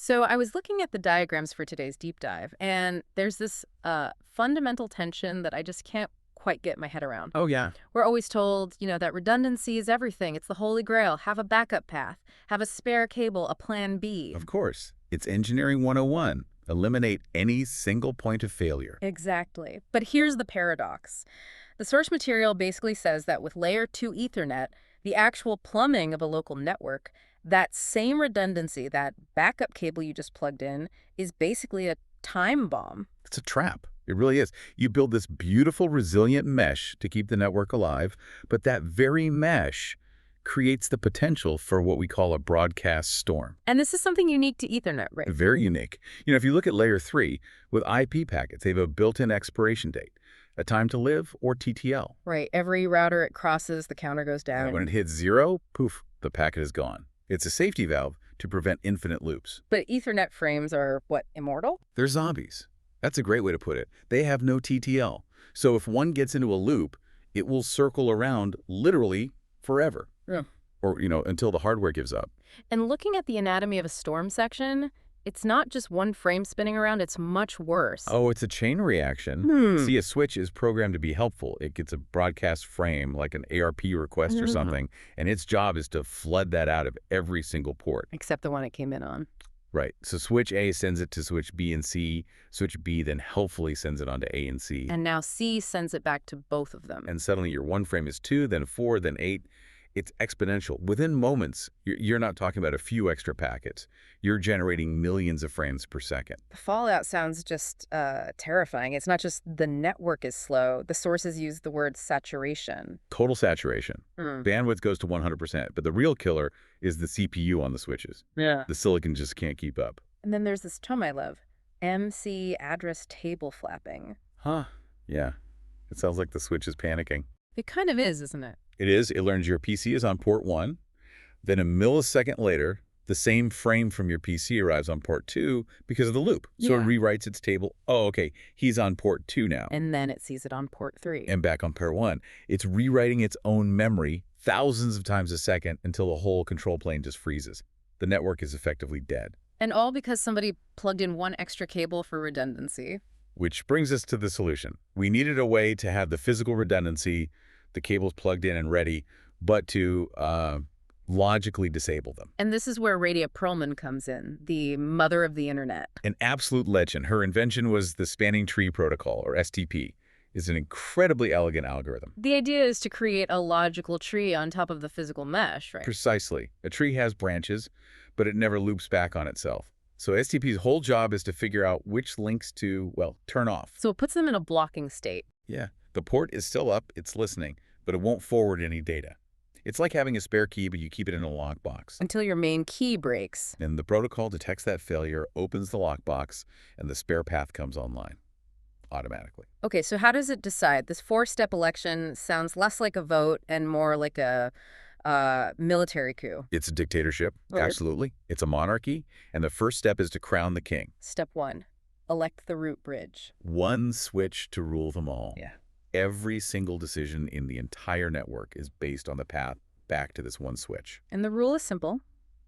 So I was looking at the diagrams for today's deep dive, and there's this fundamental tension that I just can't quite get my head around. Oh, yeah. We're always told, that redundancy is everything. It's the holy grail. Have a backup path. Have a spare cable, a plan B. Of course. It's Engineering 101. Eliminate any single point of failure. Exactly. But here's the paradox. The source material basically says that with layer 2 Ethernet, the actual plumbing of a local network, that same redundancy, that backup cable you just plugged in, is basically a time bomb. It's a trap. It really is. You build this beautiful, resilient mesh to keep the network alive, but that very mesh creates the potential for what we call a broadcast storm. And this is something unique to Ethernet, right? Very unique. If you look at layer 3, with IP packets, they have a built-in expiration date, a time to live, or TTL. Right. Every router it crosses, the counter goes down. And when it hits 0, poof, the packet is gone. It's a safety valve to prevent infinite loops. But Ethernet frames are, what, immortal? They're zombies. That's a great way to put it. They have no TTL. So if one gets into a loop, it will circle around literally forever. Yeah. Or, until the hardware gives up. And looking at the anatomy of a storm section, it's not just one frame spinning around, it's much worse. Oh, it's a chain reaction. See, a switch is programmed to be helpful. It gets a broadcast frame, like an ARP request or something, and its job is to flood that out of every single port. Except the one it came in on. Right. So switch A sends it to switch B and C. Switch B then helpfully sends it on to A and C. And now C sends it back to both of them. And suddenly your one frame is 2, then 4, then 8. It's exponential. Within moments, you're not talking about a few extra packets. You're generating millions of frames per second. The fallout sounds just terrifying. It's not just the network is slow. The sources use the word saturation. Total saturation. Bandwidth goes to 100%, but the real killer is the CPU on the switches. Yeah. The silicon just can't keep up. And then there's this term I love, MC address table flapping. Huh. Yeah. It sounds like the switch is panicking. It kind of is, isn't it? It is. It learns your PC is on port 1. Then a millisecond later, the same frame from your PC arrives on port 2 because of the loop. So it rewrites its table. Oh, okay, he's on port 2 now. And then it sees it on port 3. And back on port 1. It's rewriting its own memory thousands of times a second until the whole control plane just freezes. The network is effectively dead. And all because somebody plugged in one extra cable for redundancy. Which brings us to the solution. We needed a way to have the physical redundancy, the cables plugged in and ready, but to logically disable them. And this is where Radia Perlman comes in, the mother of the internet. An absolute legend. Her invention was the spanning tree protocol, or STP. It's an incredibly elegant algorithm. The idea is to create a logical tree on top of the physical mesh, right? Precisely. A tree has branches, but it never loops back on itself. So STP's whole job is to figure out which links to, well, turn off. So it puts them in a blocking state. Yeah. The port is still up, it's listening, but it won't forward any data. It's like having a spare key, but you keep it in a lockbox. Until your main key breaks. And the protocol detects that failure, opens the lockbox, and the spare path comes online automatically. Okay, so how does it decide? This 4-step election sounds less like a vote and more like a military coup. It's a dictatorship, absolutely. It's a monarchy, and the first step is to crown the king. Step 1, elect the root bridge. One switch to rule them all. Yeah. Every single decision in the entire network is based on the path back to this one switch. And the rule is simple.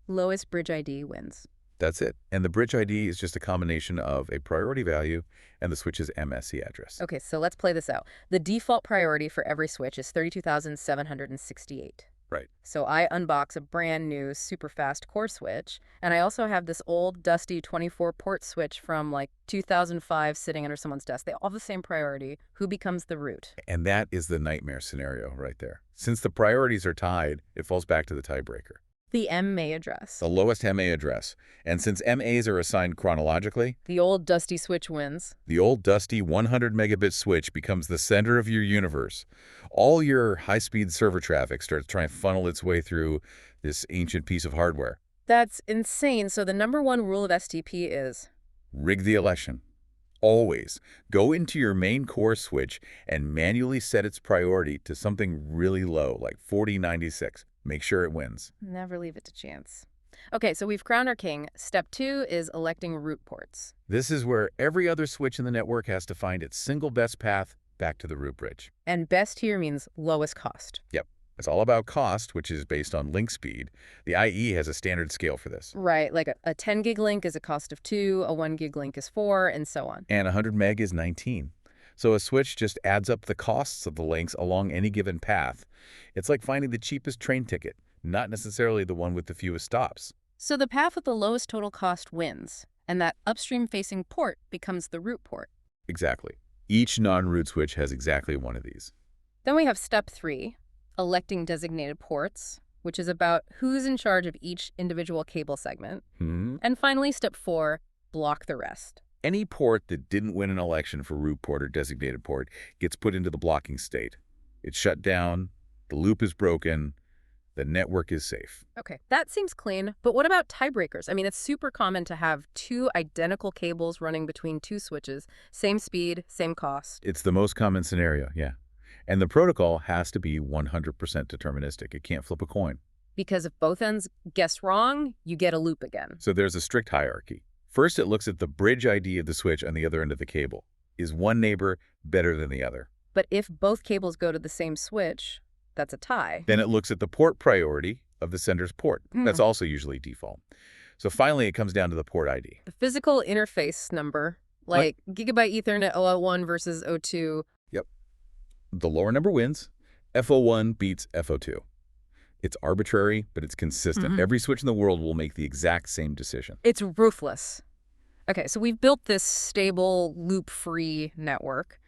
Lowest bridge ID wins. That's it. And the bridge ID is just a combination of a priority value and the switch's MSC address. Okay, so let's play this out. The default priority for every switch is 32,768. Right. So I unbox a brand new super fast core switch, and I also have this old dusty 24-port switch from like 2005 sitting under someone's desk. They all have the same priority. Who becomes the root? And that is the nightmare scenario right there. Since the priorities are tied, it falls back to the tiebreaker. The MA address. The lowest MA address. And since MAs are assigned chronologically, The old dusty switch wins. the old dusty 100 megabit switch becomes the center of your universe. All your high-speed server traffic starts trying to funnel its way through this ancient piece of hardware. That's insane. So the number one rule of STP is? Rig the election. Always go into your main core switch and manually set its priority to something really low, like 4096. Make sure it wins. Never leave it to chance. Okay, so we've crowned our king. Step 2 is electing root ports. This is where every other switch in the network has to find its single best path back to the root bridge. And best here means lowest cost. Yep. It's all about cost, which is based on link speed. The IE has a standard scale for this. Right, like a 10 gig link is a cost of 2, a 1 gig link is 4, and so on. And 100 meg is 19. So a switch just adds up the costs of the links along any given path. It's like finding the cheapest train ticket, not necessarily the one with the fewest stops. So the path with the lowest total cost wins, and that upstream-facing port becomes the root port. Exactly. Each non-root switch has exactly one of these. Then we have step 3, electing designated ports, which is about who's in charge of each individual cable segment. And finally, step 4, block the rest. Any port that didn't win an election for root port or designated port gets put into the blocking state. It's shut down, the loop is broken, the network is safe. Okay, that seems clean, but what about tiebreakers? I mean, it's super common to have 2 identical cables running between 2 switches, same speed, same cost. It's the most common scenario, yeah. And the protocol has to be 100% deterministic. It can't flip a coin. Because if both ends guess wrong, you get a loop again. So there's a strict hierarchy. First, it looks at the bridge ID of the switch on the other end of the cable. Is one neighbor better than the other? But if both cables go to the same switch, that's a tie. Then it looks at the port priority of the sender's port. That's also usually default. So finally, it comes down to the port ID. The physical interface number, like Gigabit Ethernet OL1 versus O2. Yep. The lower number wins. FO1 beats FO2. It's arbitrary, but it's consistent. Every switch in the world will make the exact same decision. It's ruthless. Okay, so we've built this stable, loop-free network,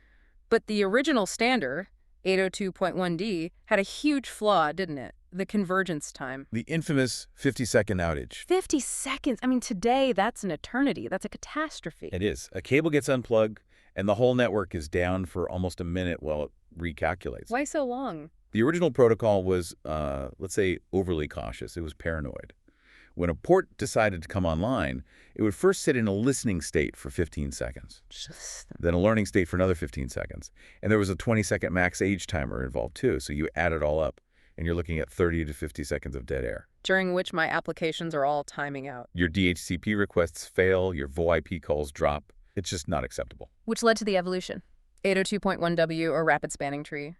but the original standard, 802.1d, had a huge flaw, didn't it? The convergence time. The infamous 50-second outage. 50 seconds? I mean, today, that's an eternity. That's a catastrophe. It is. A cable gets unplugged, and the whole network is down for almost a minute while it recalculates. Why so long? The original protocol was, let's say, overly cautious. It was paranoid. When a port decided to come online, it would first sit in a listening state for 15 seconds, then a learning state for another 15 seconds. And there was a 20-second max age timer involved, too, so you add it all up, and you're looking at 30 to 50 seconds of dead air. During which my applications are all timing out. Your DHCP requests fail, your VoIP calls drop. It's just not acceptable. Which led to the evolution. 802.1w, or rapid spanning tree.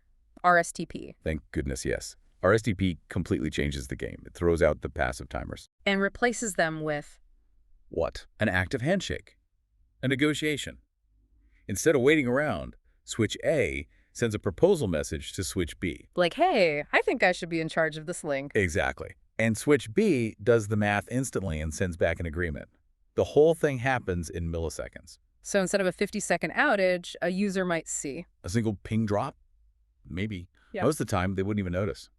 RSTP. Thank goodness, yes. RSTP completely changes the game. It throws out the passive timers. And replaces them with... What? An active handshake. A negotiation. Instead of waiting around, switch A sends a proposal message to switch B. Like, hey, I think I should be in charge of this link. Exactly. And switch B does the math instantly and sends back an agreement. The whole thing happens in milliseconds. So instead of a 50-second outage, a user might see a single ping drop? Maybe. Yeah. Most of the time, they wouldn't even notice.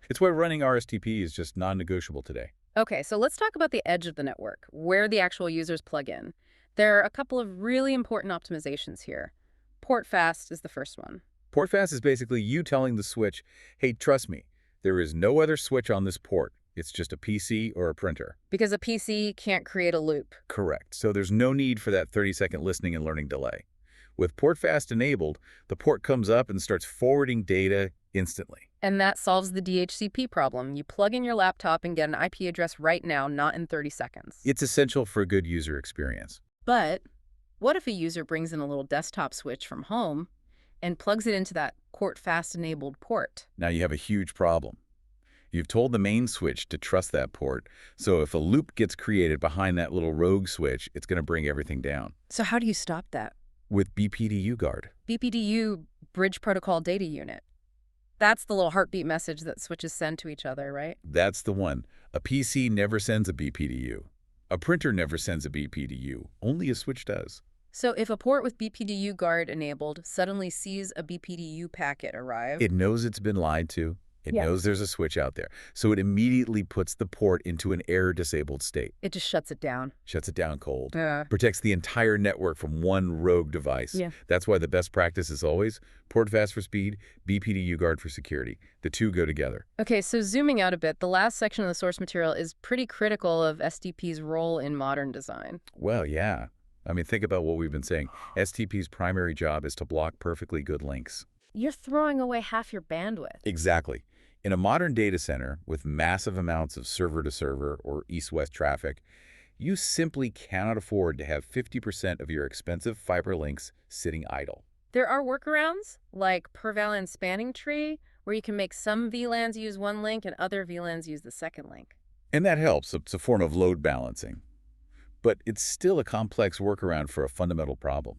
It's why running RSTP is just non-negotiable today. Okay, so let's talk about the edge of the network, where the actual users plug in. There are a couple of really important optimizations here. Port fast is the first one. Port fast is basically you telling the switch, hey, trust me, there is no other switch on this port. It's just a PC or a printer. Because a PC can't create a loop. Correct. So there's no need for that 30-second listening and learning delay. With port fast enabled, the port comes up and starts forwarding data instantly. And that solves the DHCP problem. You plug in your laptop and get an IP address right now, not in 30 seconds. It's essential for a good user experience. But what if a user brings in a little desktop switch from home and plugs it into that port fast enabled port? Now you have a huge problem. You've told the main switch to trust that port, so if a loop gets created behind that little rogue switch, it's going to bring everything down. So how do you stop that? With BPDU guard. BPDU, Bridge Protocol Data Unit. That's the little heartbeat message that switches send to each other, right? That's the one. A PC never sends a BPDU. A printer never sends a BPDU. Only a switch does. So if a port with BPDU guard enabled suddenly sees a BPDU packet arrive... It knows it's been lied to. It knows there's a switch out there. So it immediately puts the port into an error-disabled state. It just shuts it down. Shuts it down cold. Protects the entire network from one rogue device. That's why the best practice is always port fast for speed, BPDU guard for security. The two go together. Okay, so zooming out a bit, the last section of the source material is pretty critical of STP's role in modern design. Well, yeah. I mean, think about what we've been saying. STP's primary job is to block perfectly good links. You're throwing away half your bandwidth. Exactly. In a modern data center with massive amounts of server-to-server or east-west traffic, you simply cannot afford to have 50% of your expensive fiber links sitting idle. There are workarounds, like per-VLAN spanning tree, where you can make some VLANs use one link and other VLANs use the second link. And that helps. It's a form of load balancing. But it's still a complex workaround for a fundamental problem.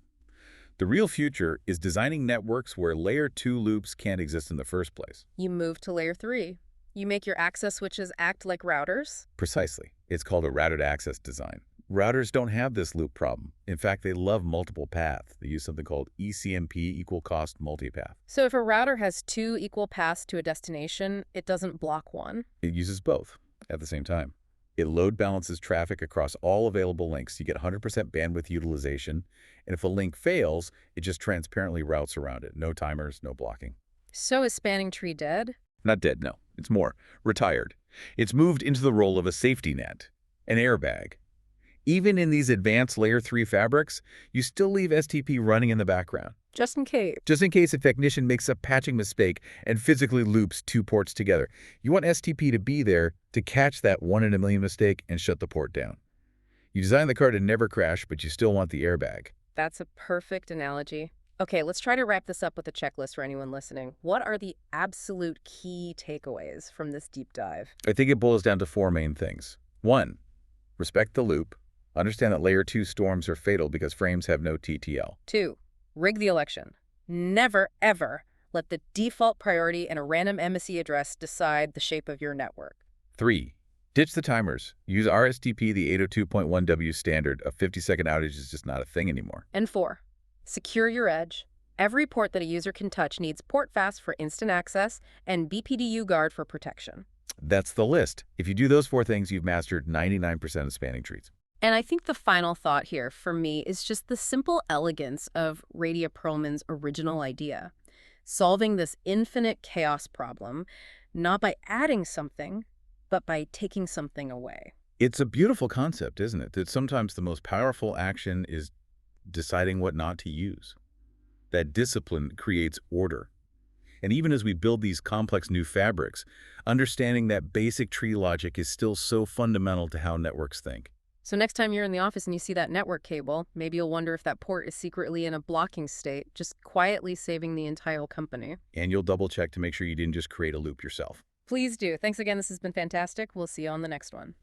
The real future is designing networks where layer 2 loops can't exist in the first place. You move to layer 3. You make your access switches act like routers. Precisely. It's called a routed access design. Routers don't have this loop problem. In fact, they love multiple paths. They use something called ECMP, equal cost multipath. So if a router has two equal paths to a destination, it doesn't block one. It uses both at the same time. It load balances traffic across all available links. You get 100% bandwidth utilization. And if a link fails, it just transparently routes around it. No timers, no blocking. So is spanning tree dead? Not dead, no. It's more. Retired. It's moved into the role of a safety net, an airbag. Even in these advanced Layer 3 fabrics, you still leave STP running in the background. Just in case. Just in case a technician makes a patching mistake and physically loops two ports together. You want STP to be there to catch that 1 in a million mistake and shut the port down. You design the car to never crash, but you still want the airbag. That's a perfect analogy. Okay, let's try to wrap this up with a checklist for anyone listening. What are the absolute key takeaways from this deep dive? I think it boils down to 4 main things. 1, respect the loop. Understand that Layer 2 storms are fatal because frames have no TTL. 2, rig the election. Never, ever let the default priority and a random MSE address decide the shape of your network. 3, ditch the timers. Use RSTP, the 802.1W standard. A 50-second outage is just not a thing anymore. And 4, secure your edge. Every port that a user can touch needs PortFast for instant access and BPDU guard for protection. That's the list. If you do those 4 things, you've mastered 99% of spanning trees. And I think the final thought here for me is just the simple elegance of Radia Perlman's original idea. Solving this infinite chaos problem, not by adding something, but by taking something away. It's a beautiful concept, isn't it? That sometimes the most powerful action is deciding what not to use. That discipline creates order. And even as we build these complex new fabrics, understanding that basic tree logic is still so fundamental to how networks think. So next time you're in the office and you see that network cable, maybe you'll wonder if that port is secretly in a blocking state, just quietly saving the entire company. And you'll double check to make sure you didn't just create a loop yourself. Please do. Thanks again. This has been fantastic. We'll see you on the next one.